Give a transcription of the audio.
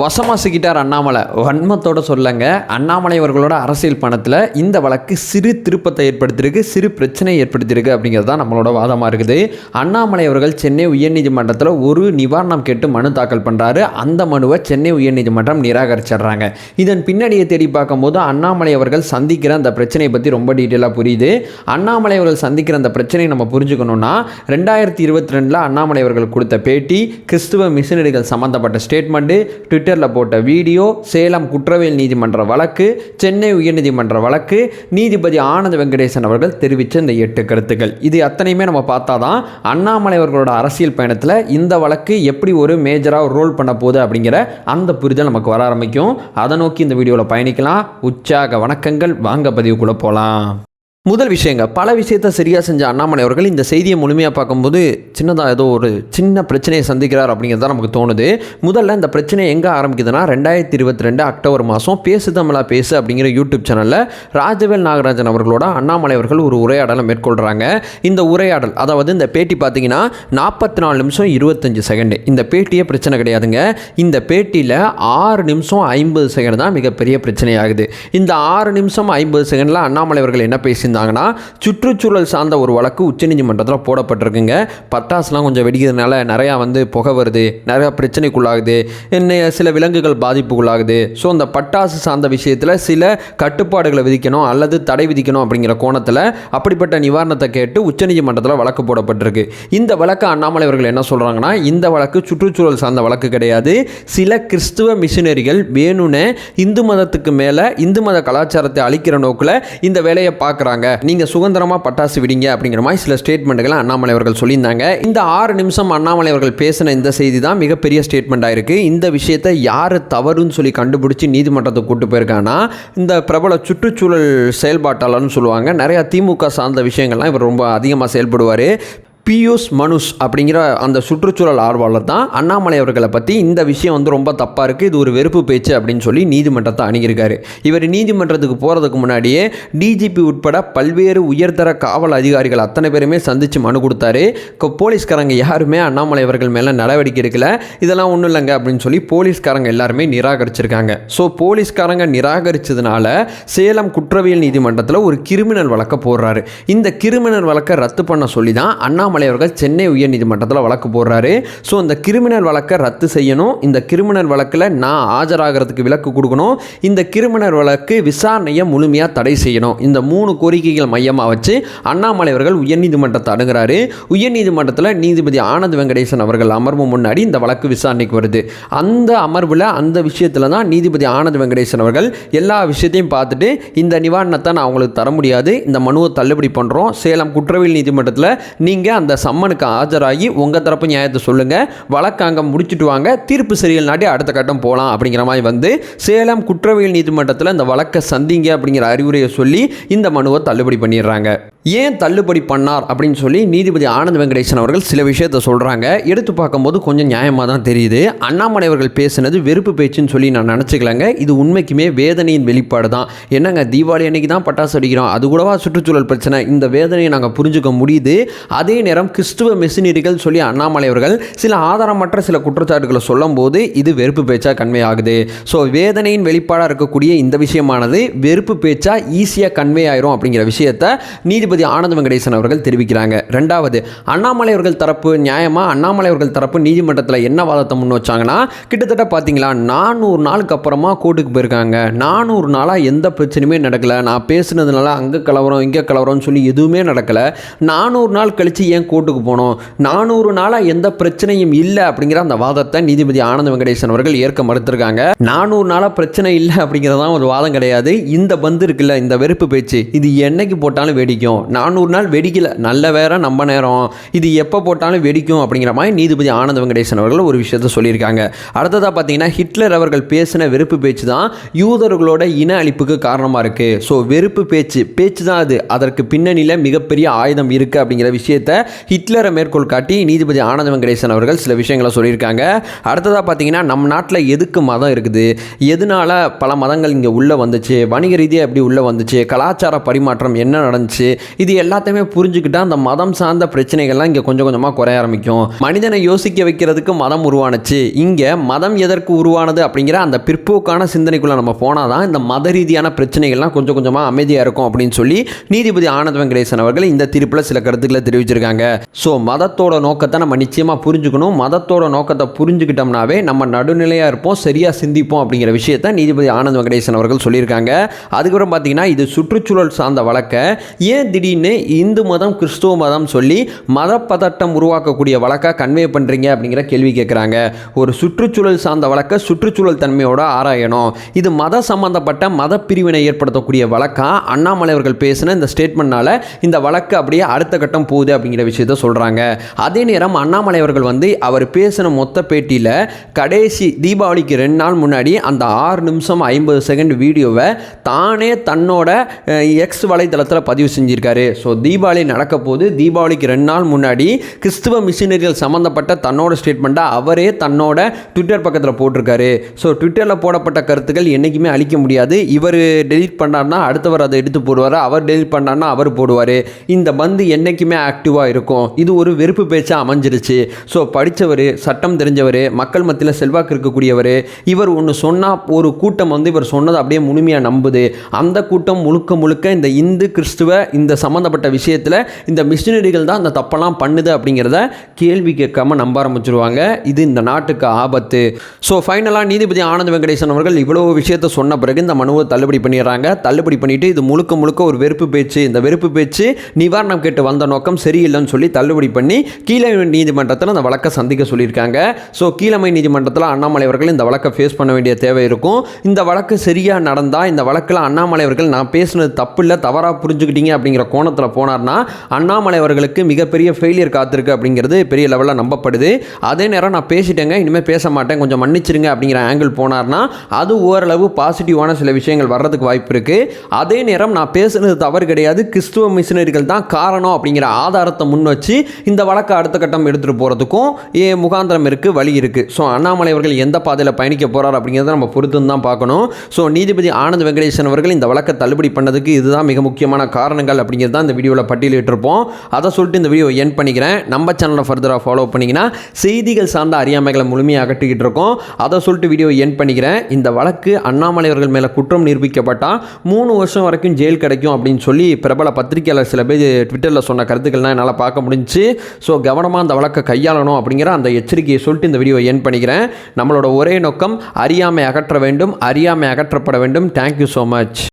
வசமாசிக்கிட்டார் அண்ணாமலை. வன்மத்தோட சொல்லங்க, அண்ணாமலை அவர்களோட அரசியல் பணத்தில் இந்த வழக்கு சிறு திருப்பத்தை ஏற்படுத்தியிருக்கு, சிறு பிரச்சனையை ஏற்படுத்தியிருக்கு அப்படிங்கிறது தான் நம்மளோட வாதமாக இருக்குது. அண்ணாமலை அவர்கள் சென்னை உயர்நீதிமன்றத்தில் ஒரு நிவாரணம் கேட்டு மனு தாக்கல் பண்ணுறாரு. அந்த மனுவை சென்னை உயர்நீதிமன்றம் நிராகரிச்சிடுறாங்க. இதன் பின்னணியை தேடி பார்க்கும்போது அண்ணாமலை அவர்கள் சந்திக்கிற அந்த பிரச்சனையை பற்றி ரொம்ப டீட்டெயிலாக புரியுது. அண்ணாமலை அவர்கள் சந்திக்கிற அந்த பிரச்சனையை நம்ம புரிஞ்சுக்கணும்னா 2022 அண்ணாமலை அவர்கள் கொடுத்த பேட்டி, கிறிஸ்துவ மிஷனரிகள் சம்பந்தப்பட்ட ஸ்டேட்மெண்ட்டு, ட்விட்டரில் போட்ட வீடியோ, சேலம் குற்றவியல் நீதிமன்ற வழக்கு, சென்னை உயர்நீதிமன்ற வழக்கு, நீதிபதி ஆனந்த் வெங்கடேசன் அவர்கள் தெரிவித்த இந்த 8 கருத்துக்கள், இது அத்தனையுமே நம்ம பார்த்தா தான் அண்ணாமலை அவர்களோட அரசியல் பயணத்தில் இந்த வழக்கு எப்படி ஒரு மேஜராக ரோல் பண்ண போகுது அப்படிங்கிற அந்த புரிதல் நமக்கு வர ஆரம்பிக்கும். அதை நோக்கி இந்த வீடியோவில் பயணிக்கலாம். உற்சாக வணக்கங்கள். வாங்க பதிவுக்குள்ளே போகலாம். முதல் விஷயங்க, பல விஷயத்தை சரியாக செஞ்ச அண்ணாமலை அவர்கள் இந்த செய்தியை முழுமையாக பார்க்கும்போது சின்னதாக ஏதோ ஒரு சின்ன பிரச்சனையை சந்திக்கிறார் அப்படிங்கிறது தான் நமக்கு தோணுது. முதல்ல இந்த பிரச்சனை எங்கே ஆரம்பிக்குதுன்னா 2022 அக்டோபர் மாதம் பேசு தமிழா பேசு அப்படிங்கிற யூடியூப் சேனலில் ராஜவேல் நாகராஜன் அவர்களோட அண்ணாமலை அவர்கள் ஒரு உரையாடலை மேற்கொள்கிறாங்க. இந்த உரையாடல், அதாவது இந்த பேட்டி பார்த்தீங்கன்னா 44 நிமிஷம் 25 செகண்டு. இந்த பேட்டியே பிரச்சனை கிடையாதுங்க. இந்த பேட்டியில் 6 நிமிஷம் 50 செகண்ட் தான் மிகப்பெரிய பிரச்சனையாகுது. இந்த 6 நிமிஷம் 50 செகண்டில் அண்ணாமலை அவர்கள் என்ன பேசியிருந்தாங்க, சுற்றுச்சூழல் சார்ந்த ஒரு வழக்கு உச்சநீதிமன்றத்தில் போடப்பட்டிருக்குங்க. பட்டாசுலாம் கொஞ்சம் வெடிக்கிறதுனால நிறையா புகை வருது, நிறையா பிரச்சனைக்குள்ளாகுது, சில விலங்குகள் பாதிப்புக்குள்ளாகுது. ஸோ அந்த பட்டாசு சார்ந்த விஷயத்தில் சில கட்டுப்பாடுகளை விதிக்கணும் அல்லது தடை விதிக்கணும் அப்படிங்கிற கோணத்தில் அப்படிப்பட்ட நிவாரணத்தை கேட்டு உச்சநீதிமன்றத்தில் வழக்கு போடப்பட்டிருக்கு. இந்த வழக்கு அண்ணாமலை அவர்கள் என்ன சொல்கிறாங்கன்னா, இந்த வழக்கு சுற்றுச்சூழல் சார்ந்த வழக்கு கிடையாது. சில கிறிஸ்துவ மிஷனரிகள் வேணும்னு இந்து மதத்துக்கு மேலே இந்து மத கலாச்சாரத்தை அழிக்கிற நோக்கில் இந்த வேலையை பார்க்குறாங்க, நீங்கள் சுதந்திரமாக பட்டாசு விடிங்க அப்படிங்கிற மாதிரி சில ஸ்டேட்மெண்ட்டுகளை அண்ணாமலை அவர்கள் சொல்லியிருந்தாங்க. இந்த 6 நிமிஷம் அண்ணாமலை அவர்கள் பேசின இந்த செய்தி தான் மிகப்பெரிய ஸ்டேட்மெண்ட் ஆயிருக்கு. இந்த விஷயத்தை யார் தவறுன்னு சொல்லி கண்டுபிடிச்சி நீதிமன்றத்துக்கு கூட்டு போயிருக்காங்கன்னா, இந்த பிரபல சுற்றுச்சூழல் செயல்பாட்டாளர்னு சொல்லுவாங்க. நிறையா திமுக சார்ந்த விஷயங்கள்லாம் இவர் ரொம்ப அதிகமாக செயல்படுவார். பியூஷ் மனுஷ் அப்படிங்கிற அந்த சுற்றுச்சூழல் ஆர்வலர் தான் அண்ணாமலை அவர்களை பற்றி இந்த விஷயம் ரொம்ப தப்பாக இருக்குது, இது ஒரு வெறுப்பு பேச்சு அப்படின்னு சொல்லி நீதிமன்றத்தை அணுகியிருக்காரு. இவர் நீதிமன்றத்துக்கு போகிறதுக்கு முன்னாடியே டிஜிபி உட்பட பல்வேறு உயர்தர காவல் அதிகாரிகள் அத்தனை பேருமே சந்தித்து மனு கொடுத்தாரு. போலீஸ்காரங்க யாருமே அண்ணாமலை அவர்கள் மேலே நடவடிக்கை எடுக்கல, இதெல்லாம் ஒன்றும் இல்லைங்க அப்படின்னு சொல்லி போலீஸ்காரங்க எல்லாருமே நிராகரிச்சிருக்காங்க. ஸோ போலீஸ்காரங்க நிராகரித்ததுனால சேலம் குற்றவியல் நீதிமன்றத்தில் ஒரு கிரிமினல் வழக்கை போடுறாரு. இந்த கிரிமினல் வழக்கை ரத்து பண்ண சொல்லி தான் அண்ணாமலை அவர்கள் சென்னை உயர்நீதிமன்றத்தில் வழக்கு போடுறாரு. ஸோ இந்த கிரிமினல் வழக்கை ரத்து செய்யணும், இந்த கிரிமினல் வழக்கில் நான் ஆஜராகிறதுக்கு விலக்கு கொடுக்கணும், இந்த கிரிமினல் வழக்கு விசாரணையை முழுமையாக தடை செய்யணும். இந்த 3 கோரிக்கைகள் மையமாக வச்சு அண்ணாமலை அவர்கள் உயர்நீதிமன்றத்தை அணுகிறாரு. உயர்நீதிமன்றத்தில் நீதிபதி ஆனந்த் வெங்கடேசன் அவர்கள் அமர்வு முன்னாடி இந்த வழக்கு விசாரணைக்கு வருது. அந்த அமர்வில் அந்த விஷயத்தில் தான் நீதிபதி ஆனந்த் வெங்கடேசன் அவர்கள் எல்லா விஷயத்தையும் பார்த்துட்டு இந்த நிவாரணத்தை நான் உங்களுக்கு தர முடியாது, இந்த மனுவை தள்ளுபடி பண்ணுறோம், சேலம் குற்றவியல் நீதிமன்றத்தில் நீங்கள் அந்த சம்மனுக்கு ஆஜராகி உங்கள் தரப்பு நியாயத்தை சொல்லுங்கள், வழக்கு அங்கே முடிச்சுட்டு வாங்க, தீர்ப்பு சரியில் நாட்டி அடுத்த கட்டம் போகலாம் அப்படிங்கிற மாதிரி சேலம் குற்றவியல் நீதிமன்றத்தில் இந்த வழக்கை சந்திங்க அப்படிங்கிற அறிவுரையை சொல்லி இந்த மனுவை தள்ளுபடி பண்ணிடுறாங்க. ஏன் தள்ளுபடி பண்ணார் அப்படின்னு சொல்லி நீதிபதி ஆனந்த் வெங்கடேசன் அவர்கள் சில விஷயத்தை சொல்கிறாங்க. எடுத்து பார்க்கும்போது கொஞ்சம் நியாயமாக தான் தெரியுது. அண்ணாமலை அவர்கள் பேசினது வெறுப்பு பேச்சுன்னு சொல்லி நான் நினச்சிக்கலங்க. இது உண்மைக்குமே வேதனையின் வெளிப்பாடு தான். என்னங்க, தீபாவளி அன்னைக்கு தான் பட்டாசு அடிக்கிறோம், அது கூடவா சுற்றுச்சூழல் பிரச்சனை? இந்த வேதனையை நாங்கள் புரிஞ்சுக்க முடியுது. அதே நேரம் கிறிஸ்துவ மிஷனரிகள் சொல்லி அண்ணாமலை அவர்கள் சில ஆதாரமற்ற சில குற்றச்சாட்டுகளை சொல்லும் போது இது வெறுப்பு பேச்சா கன்வே ஆகுது. ஸோ வேதனையின் வெளிப்பாடாக இருக்கக்கூடிய இந்த விஷயமானது வெறுப்பு பேச்சா ஈஸியாக கன்வே ஆயிரும் அப்படிங்கிற விஷயத்தை நீதிபதி ஆனந்த் வெங்கடேசன் அவர்கள் தெரிவிக்கிறாங்க. 2வது, அண்ணாமலை அவர்கள் தரப்பு நியாயமா, அண்ணாமலை அவர்கள் தரப்பு நீதிமன்றத்தில் என்ன வாதத்தை முன் வச்சாங்கன்னா, கிட்டத்தட்ட பார்த்தீங்களா 400 நாளுக்கு அப்புறமா கோர்ட்டுக்கு போயிருக்காங்க, 400 நாளாக எந்த பிரச்சனையுமே நடக்கலை, நான் பேசுனதுனால அங்கே கலவரம் இங்கே கலவரம்னு சொல்லி எதுவுமே நடக்கலை, 400 நாள் கழிச்சு ஏன் கோர்ட்டுக்கு போனோம், 400 நாளாக எந்த பிரச்சனையும் இல்லை அப்படிங்கிற அந்த வாதத்தை நீதிபதி ஆனந்த் வெங்கடேசன் அவர்கள் ஏற்க மறுத்திருக்காங்க. 400 நாளாக பிரச்சனை இல்லை அப்படிங்கிறதான் ஒரு வாதம் கிடையாது. இந்த பந்து இருக்குல்ல, இந்த வெறுப்பு பேச்சு, இது என்னைக்கு போட்டாலும் வெடிக்கும், 400 நாள் வெடிக்கல, நல்ல வேற நம்ம நேரம், இது எப்போ போட்டாலும் வெடிக்கும் அப்படிங்கிற மாதிரி நீதிபதி ஆனந்த் வெங்கடேசன் அவர்கள் ஒரு விஷயத்தை சொல்லியிருக்காங்க. அடுத்ததாக பார்த்தீங்கன்னா, ஹிட்லர் அவர்கள் பேசின வெறுப்பு பேச்சு தான் யூதர்களோட இன அழிப்புக்கு காரணமாக இருக்குது. ஸோ வெறுப்பு பேச்சு தான் அது, அதற்கு பின்னணியில் மிகப்பெரிய ஆயுதம் இருக்குது அப்படிங்கிற விஷயத்தை ஹிட்லரை மேற்கோள் காட்டி நீதிபதி ஆனந்த வெங்கடேசன் அவர்கள் சில விஷயங்களை சொல்லியிருக்காங்க. அடுத்ததாக பார்த்தீங்கன்னா நம்ம நாட்டில் எதுக்கு மதம் இருக்குது, எதனால பல மதங்கள் இங்கே உள்ளே வந்துச்சு, வணிக ரீதியாக எப்படி உள்ளே வந்துச்சு, கலாச்சார பரிமாற்றம் என்ன நடந்துச்சு, இது எல்லாத்தையுமே புரிஞ்சுக்கிட்டா அந்த மதம் சார்ந்த பிரச்சனைகள்லாம் இங்கே கொஞ்சம் கொஞ்சமாக குறைய ஆரம்பிக்கும். மனிதனை யோசிக்க வைக்கிறதுக்கு மதம் உருவானுச்சு. இங்கே மதம் எதற்கு உருவானது அப்படிங்கிற அந்த பிற்போக்கான சிந்தனைக்குள்ளே நம்ம போனால் தான் இந்த மத ரீதியான பிரச்சனைகள்லாம் கொஞ்சம் கொஞ்சமாக அமைதியாக இருக்கும் அப்படின்னு சொல்லி நீதிபதி ஆனந்த வெங்கடேசன் அவர்கள் இந்த தீர்ப்பில் சில கருத்துக்களை தெரிவிச்சிருக்காங்க. ஸோ மதத்தோட நோக்கத்தை நம்ம நிச்சயமாக புரிஞ்சுக்கணும். மதத்தோட நோக்கத்தை புரிஞ்சுக்கிட்டோம்னாவே நம்ம நடுநிலையாக இருப்போம், சரியாக சிந்திப்போம் அப்படிங்கிற விஷயத்தை நீதிபதி ஆனந்த வெங்கடேசன் அவர்கள் சொல்லியிருக்காங்க. அதுக்கப்புறம் பார்த்தீங்கன்னா இது சுற்றுச்சூழல் சார்ந்த வழக்கை ஏன் திடீர்னு இந்து மதம் கிறிஸ்துவ மதம் சொல்லி மத பதட்டம் உருவாக்கக்கூடிய வழக்கை கன்வே பண்ணுறீங்க அப்படிங்கிற கேள்வி கேட்குறாங்க. ஒரு சுற்றுச்சூழல் சார்ந்த வழக்கை சுற்றுச்சூழல் தன்மையோட ஆராயணும். இது மத சம்பந்தப்பட்ட மத பிரிவினை ஏற்படுத்தக்கூடிய வழக்கா அண்ணாமலை அவர்கள் பேசின இந்த ஸ்டேட்மெண்ட்னால இந்த வழக்கு அப்படியே அடுத்த கட்டம் போகுது அப்படிங்கிற விஷயத்த சொல்கிறாங்க. அதே நேரம் அண்ணாமலை அவர்கள் அவர் பேசின மொத்த பேட்டியில் கடைசி தீபாவளிக்கு 2 நாள் முன்னாடி அந்த 6 நிமிஷம் 50 செகண்ட் வீடியோவை தானே தன்னோட எக்ஸ் வலைதளத்தில் பதிவு செஞ்சிருக்காரு. ஸோ தீபாவளி நடக்க போது தீபாவளிக்கு 2 நாள் முன்னாடி கிறிஸ்துவ மிஷினரிகள் சம்மந்தப்பட்ட தன்னோட ஸ்டேட்மெண்ட்டை அவரே தன்னோட ட்விட்டர் பக்கத்தில் போட்டிருக்காரு. ஸோ ட்விட்டரில் போடப்பட்ட கருத்துக்கள் என்றைக்குமே அழிக்க முடியாது. இவர் டெலீட் பண்ணார்னா அடுத்தவர் அதை எடுத்து போடுவார், அவர் டெலீட் பண்ணார்னா அவர் போடுவார். இந்த பந்து என்றைக்குமே ஆக்டிவாக இருக்கும். இது ஒரு வெறுப்பு பேச்சாக அமைஞ்சிருச்சு. ஸோ படித்தவர், சட்டம் தெரிஞ்சவர், மக்கள் மத்தியில் செல்வாக்கு இருக்கக்கூடியவர், இவர் ஒன்று சொன்னால் ஒரு கூட்டம் இவர் சொன்னதை அப்படியே முழுமையாக நம்புது. அந்த கூட்டம் முழுக்க முழுக்க இந்த இந்து கிறிஸ்துவ இந்த சம்மந்தப்பட்ட விஷயத்தில் இந்த மிஷினரிகள் தான் அந்த தப்பெல்லாம் பண்ணுது அப்படிங்கிறத கேள்வி கேட்காம நம்ப ஆரம்பிச்சிருவாங்க. இது இந்த நாட்டுக்கு ஆபத்து. ஸோ ஃபைனலாக நீதிபதி ஆனந்த வெங்கடேசன் அவர்கள் இவ்வளோ விஷயத்தை சொன்ன பிறகு இந்த மனுவை தள்ளுபடி பண்ணிடுறாங்க. தள்ளுபடி பண்ணிட்டு இது முழுக்க முழுக்க ஒரு வெறுப்பு பேச்சு, இந்த வெறுப்பு பேச்சு நிவாரணம் கேட்டு வந்த நோக்கம் சரியில்லைன்னு சொல்லி தள்ளுபடி பண்ணி கீழமை நீதிமன்றத்தில் அந்த வழக்கை சந்திக்க சொல்லியிருக்காங்க. ஸோ கீழமை நீதிமன்றத்தில் அண்ணாமலை அவர்கள் இந்த வழக்கை ஃபேஸ் பண்ண வேண்டிய தேவை இருக்கும். இந்த வழக்கு சரியாக நடந்தால் இந்த வழக்கில் அண்ணாமலை அவர்கள் நான் பேசுனது தப்பு இல்லை, தவறாக புரிஞ்சுக்கிட்டீங்க அப்படிங்கிற கோணத்தில் போனார்னா அண்ணாமலை அவர்களுக்கு மிகப்பெரிய ஃபெயிலியர் காத்திருக்கு அப்படிங்கிறது பெரிய லெவலில் நம்பப்படுது. அதே நேரம் நான் பேசிட்டேங்க, இனிமேல் பேச மாட்டேன், கொஞ்சம் மன்னிச்சிருங்க அப்படிங்கிற ஆங்கிள் போனார்னா அது ஓரளவு பாசிட்டிவான சில விஷயங்கள் வர்றதுக்கு வாய்ப்பு இருக்குது. அதே நேரம் நான் பேசுனது தவறு கிடையாது, கிறிஸ்துவ மிஷினரிகள் தான் காரணம் அப்படிங்கிற ஆதாரத்தை முன் வச்சு இந்த வழக்கை அடுத்த கட்டம் எடுத்துகிட்டு போகிறதுக்கும் முகாந்திரம் இருக்குது, வழி இருக்குது. ஸோ அண்ணாமலை அவர்கள் எந்த பாதையில் பயணிக்க போகிறார் அப்படிங்கிறத நம்ம பொறுத்து தான் பார்க்கணும். ஸோ நீதிபதி ஆனந்த வெங்கடேசன் அவர்கள் இந்த வழக்கை தள்ளுபடி பண்ணதுக்கு இதுதான் மிக முக்கியமான காரணங்கள் அப்படிங்கிறது தான் இந்த வீடியோவில் பட்டியலிட்டிருப்போம். அதை சொல்லிட்டு இந்த வீடியோ என் பண்ணிக்கிறேன். நம்ம சேனலை ஃபர்தராக ஃபாலோ பண்ணிங்கன்னா செய்திகள் சார்ந்த அறியாமைகளை முழுமையாக அகட்டிக்கிட்டு இருக்கோம். அதை சொல்லிட்டு வீடியோ என் பண்ணிக்கிறேன். இந்த வழக்கு அண்ணாமலை அவர்கள் மேலே குற்றம் நிரூபிக்கப்பட்டால் 3 வருஷம் வரைக்கும் ஜெயில் கிடைக்கும் அப்படின்னு சொல்லி பிரபல பத்திரிகையாளர் சில பேர் ட்விட்டரில் சொன்ன கருத்துக்கள்லாம் என்னால் பார்க்க முடிஞ்சுச்சு. ஸோ கவனமாக அந்த வழக்கை கையாளணும் அப்படிங்கிற அந்த எச்சரிக்கையை சொல்லிட்டு இந்த வீடியோ என் பண்ணிக்கிறேன். நம்மளோட ஒரே நோக்கம் அறியாமை அகற்ற வேண்டும், அறியாமை அகற்றப்பட வேண்டும். Thank you so much.